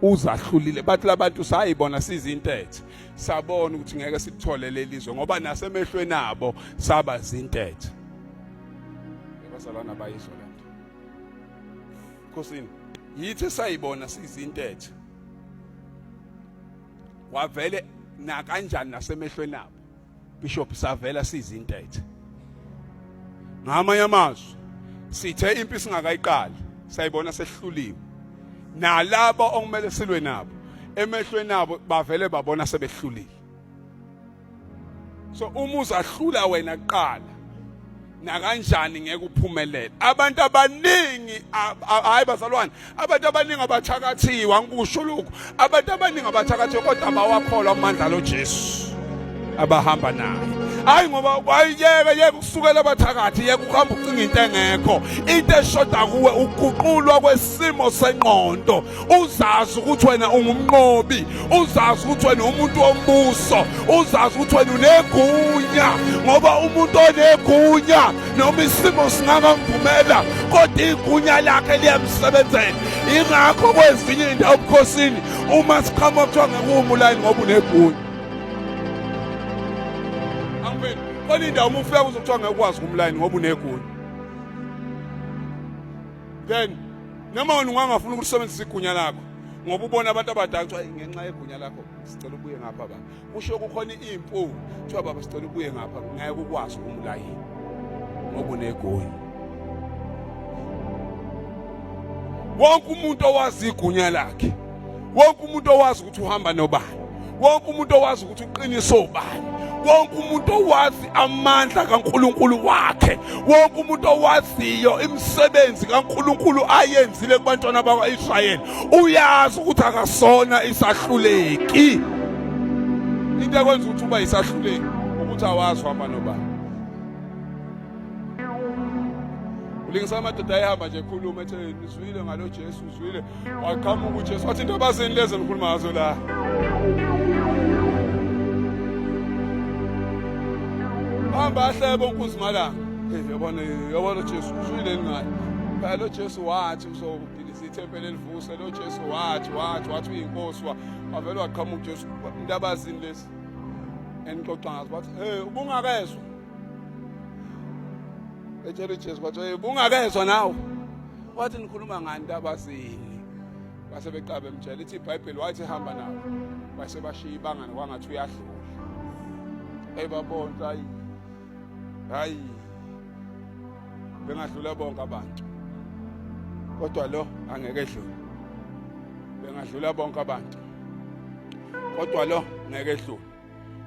uzahlulile. Bathi labantu sayibona sizintethe, sabona ukuthi ngeke sithole lelizwe ngoba nasemehlweni abo saba zintethe. Abazalwana bayizwa lento. Nkosini, yithi sayibona sizintethe. Wavele na kanjani nasemehlweni abo. Bishop savela sizintethe. Ngamanye amazwi sithe impi singakayiqali sayibona sehluliwe. Nalabo okumele silwe nabo emehlweni nabo bavele babona sebehlulile. So uma uzahlula wena kuqala na kanjani ngeke uphumelele. Abantu abaningi hayi bazalwane, abantu abaningi abathakathiwa ngikusho lokho. Abantu abaningi abathakathiwa kodwa abawakholwa amandla loJesu abahamba naye. Hayi ngoba wayeke ukusukela abathakathi yeke ukuhamba ucinga into engekho. Into eshoda kuwe ukuguqulwa kwesimo sengqondo. Uzazi ukuthi wena ungumnqobi, uzazi ukuthi wena umuntu wombuso, uzazi ukuthi wena unegunya ngoba umuntu onegunya noma isimo singakamvumela kodwa igunya lakhe liyamsebenzela. Ingakho kwezinye indawo ebukhosini uma siqhamuka kuthiwa ngekumulayini ngoba unegunya. Khona indawo uma ufika uzokuthiwa ngekwazi kumlayini ngoba unegunya. Then noma wena ungangafuna ukusebenzisa igunya lakho ngoba ubona abantu abadala ukuthi ngenxa yegunya lakho sicela ubuye ngapha baba. Kusho kukhona impu kuthiwa baba sicela ubuye ngapha ngeke ukwazi kumlayini ngoba unegunya. Wonke umuntu owazi igunya lakhe, wonke umuntu owazi ukuthi uhamba nobani, wonke umuntu owazi ukuthi uqiniso ubani, wonke umuntu owazi amandla kaNkulunkulu wakhe, wonke umuntu owaziyo imisebenzi kaNkulunkulu ayenzile kubantwana bakwaIsrayeli uyazi ukuthi akasona isahluleki. Into ekwenza ukuthi uba isahluleki ukuthi awazi uhamba nobani. Ulingisa amadoda ayihamba nje ekhuluma ethi nizwile ngalo Jesu, uzwile waqhamuka uJesu wathi into abazeni lezi nikhuluma ngazo la. Hamba ahlebe onkuzimalanga. Yabona Jesu uzwile ngayo. Phela lo Jesu wathi uzobhilisa ithempeli elivuse, lo Jesu wathi uyinkosi wavela waqhamuka uJesu into abazini lezi. Enixoxa ngazo bathi ubungakezwa. Ejele Jesu wathi ubungakezwa nawe. Wathi nikhuluma ngani into abazini. Base beqabe emtshela ithi iBhayibheli wathi hamba nawe. Base bashiya ibanga kwangathi uyahlula. Babona hayi bengadlula bonke abantu kodwa lo angeke edlule. Bengadlula bonke abantu kodwa lo ngeke edlule.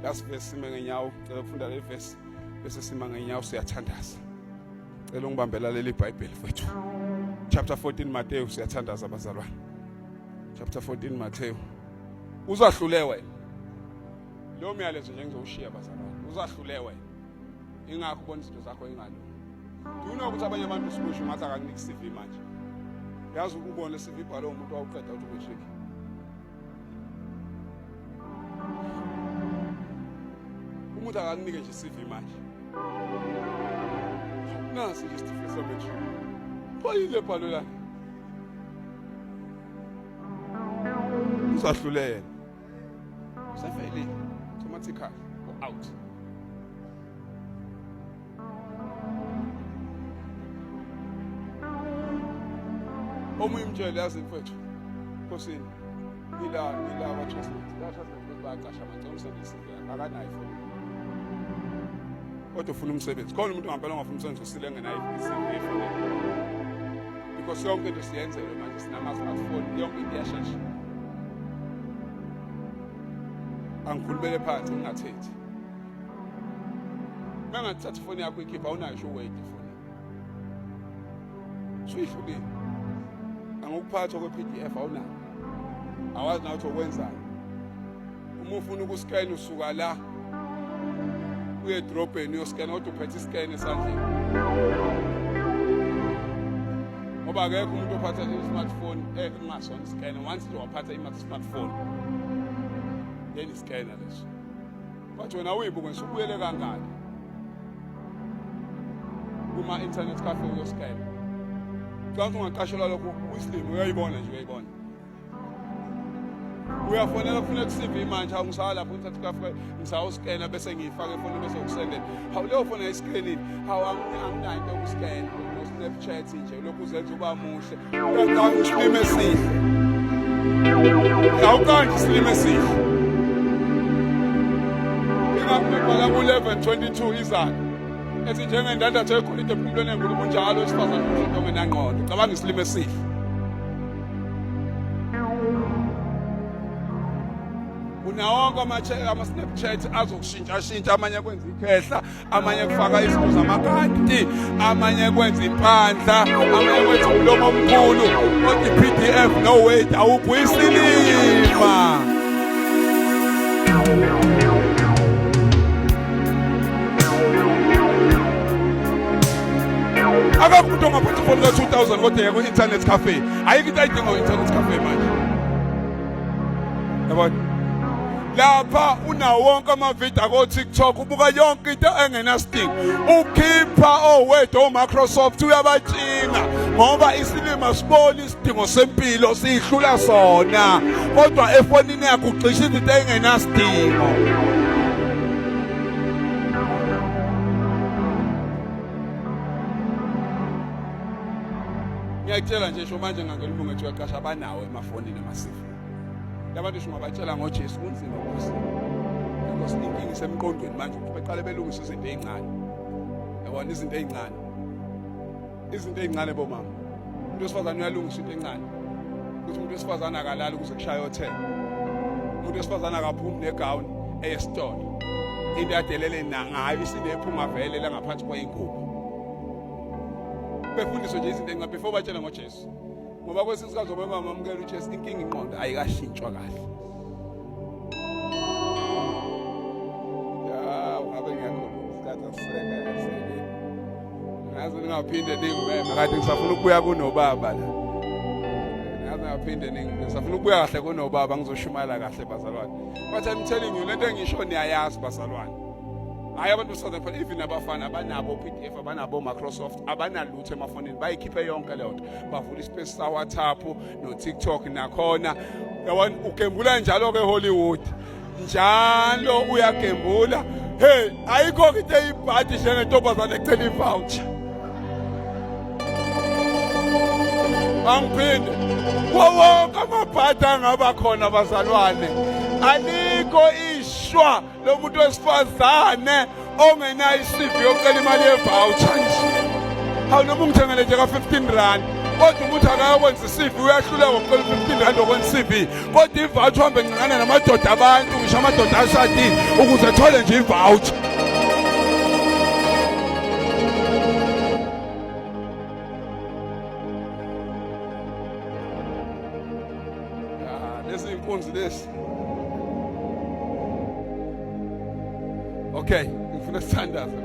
Lasivesi sime ngenyawo, cela ufunda le verse bese sima ngenyawo siyathandaza. Cela ungibambela leli iBhayibheli mfethu. Chapter 14 Matthew siyathandaza abazalwane. Chapter 14 Matthew. Uzahlule wena. Lo myalezo nje ngizowushiya abazalwane. Uzahlule wena. Ingakho ubona izinto zakho ingalo. Duna ukuthi abanye abantu sikusho ngathi akakuniki CV manje. Yazi ukubona CV bhalo umuntu awuqeda uthi ubetriki. Umuntu akakunike nje CV manje. Nasi nje isitifiketi sometriki. Phayile bhalo la. Uzahlule yena. Usafeyile automatically out. Omunye umtshele yazi mfethu Nkosini ila wa translate la translate bayaqasha manje umsebenzi akanayo ifoni kodwa ufuna umsebenzi khona umuntu ngempela ongafuna umsebenzi usile ngenayo ifoni because yonke into siyenzelwe manje sinama smartphone yonke into iyashesha. Angikhulumele phansi ngingathethi mangathatha ifoni yakho ikhipha unayo sho wait ifoni suyishulile angukuphatha kwe-PDF awunayo awazi na ukuthi okwenzani. Uma ufuna ukuscan usuka la uye edrobheni uyoscan kodwa uphethe iscan esandleni ngoba akekho umuntu ophatha i-smartphone engasona iscan. Once nje waphatha i-smartphone then iscanner leso bathi wena uyibuke ngisubuyele kangaka kuma internet cafe uyoscan. Kanti ungaqashelwa lokho uSlim uyayibona nje uyayibona. Uyafonela kufuneka CV manje awungisala lapho ngithatha kafe ngisawuskena bese ngiyifaka efonini bese ukusendela. Hawu leyo foni ayiskenini. Hawu anginayo into yokuskena. Snapchat nje lokhu uzenza uba muhle. Kanti usilime esihle. Awukanti isilime esihle. Ingakubhala ku-11:22 izana. Ethi njengendandatho ekhulile ephumulweni enkulu njalo wesifazane umuntu ongenangqondo. Cabanga isilime esihle. Unawonke ama-Snapchat azokushintsha amanye kwenza ikhehla, amanye kufaka izinto zamakanti, amanye kwenza impandla, amanye kwenza umlomo omkhulu, kodwa i-PDF no wait awukho isilima. Akakho umuntu ongaphathi ifoni ka-2000 kodwa yeka ku-internet cafe. Ayikho into ayidinga ku-internet cafe manje. Yabona? Lapha unawo wonke amavidiyo ako-TikTok ubuka yonke into engenasidingo. Ukhipha Word Microsoft uyabatshinga ngoba isilima sibona isidingo sempilo sihlula sona. Kodwa efonini yakho ugxisha izinto engenasidingo. Ngiyakutshela nje sho manje ngangena umuntu uyaqasha abanawo emafonini amasifu. Labantu singabatshela ngoJesu kunzima ukuthi because inkingi isemqondweni manje ukuthi beqale belungise izinto ezincane. Yabona izinto ezincane. Izinto ezincane bomama. Umuntu wesifazane uyalungisa into encane. Ukuthi umuntu wesifazane akalala ukuze kushaye hotel. Umuntu wesifazane akaphumi negown eyesitolo. Into yadelele ngayo isinephunga vele la ngaphansi kweingubo. Befundiswe nje izinto ezincane before batshela ngoJesu. Ngoba kwesizwe zobe mamamukela uJesu inkingi inqondo ayikashintshwa kahle. Ya ungabe ngiyakho isikhathi asiseke. Ngaze ningaphinde ningibeme kade ngisafuna ukubuya kunobaba la. Ngaze ngaphinde ngisafuna ukubuya kahle kunobaba ngizoshumayela kahle bazalwane. But I'm telling you lento engisho niyayazi bazalwane. Hayi abantu besifazane phela even abafana abanabo PDF abanabo Microsoft abanalutho emafonini bayikhiphe yonke leyo nto bavula ispace sa WhatsApp no TikTok nakhona yabona ugembula njalo ke Hollywood njalo uyagembula hey ayikho into eyibhadi njengentombazane ecela ivoucher angiphinde wonke amabhadi angaba khona bazalwane alikho ishwa lo muntu wesifazane ongenayo iCV yokucela imali ye-voucher nje. Hawu noma ungithengele nje ka-R15 kodwa umuntu akayokwenza iCV uyahluleka ngokucela u-R15 okwenza iCV kodwa i-voucher uhambe ngincane namadoda abantu ngisho amadoda ashadile ukuze ethole nje i-voucher. Lezi inkunzi lesi. Okay, ngifuna sithandaze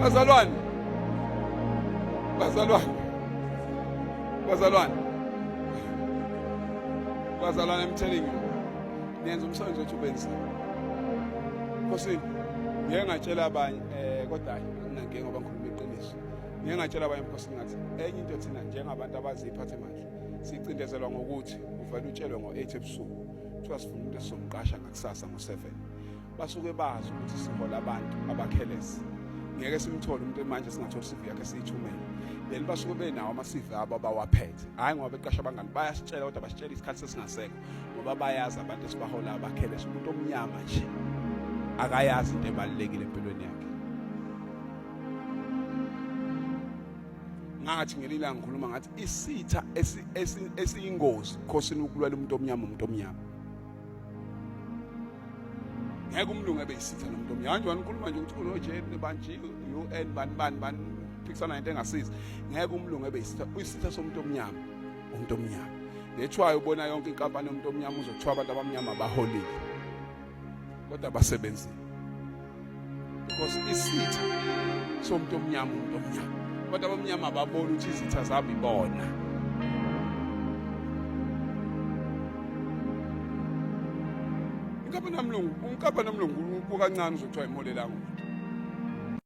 bazalwane. Bazalwane, I'm telling you. Niyenza umsebenzi wethu ubenzima. Nkosini, ngeke ngatshela abanye kodwa anginankinga ngoba ngikhuluma iqiniso. Ngeke ngatshela abanye Nkosini ngathi enye into thina njengabantu abaziphathe manje sicindezelwa ngokuthi uvela utshelwe ngo-8 ebusuku kuthiwa sifuna umuntu esizomqasha ngakusasa ngo-7 basuke bazi ukuthi sihola abantu abakhelesi ngeke simthole umuntu manje singatholi CV yakhe siyithumele then basuke benawo ama-CV abo abawaphethe hayi ngoba beqasha abangani bayasitshela kodwa basitshela isikhathi sesingasekho ngoba bayazi abantu esibahola abakhelesi umuntu omnyama nje akayazi into ebalulekile empilweni yakhe. Ngathi ngelila ngikhuluma ngathi isitha esiyingozi Nkosini ukulwela umuntu omnyama. Ngeke umlungu ebe isitha nomuntu omnyama. Kanjani ukhuluma nje ukuthi unoJeni banje UN bani phikisana into engasiza. Ngeke umlungu ebe isitha somuntu omnyama. Umuntu omnyama. Nethwayo ubona yonke inkampani yomuntu omnyama uzokuthiwa abantu abamnyama baholile. Kodwa basebenzile. Because isitha somuntu omnyama umuntu omnyama. Kodwa abamnyama babona ukuthi izitha zabo ibona. Unkampani namlungu kukancane uzothiwa imolelanga.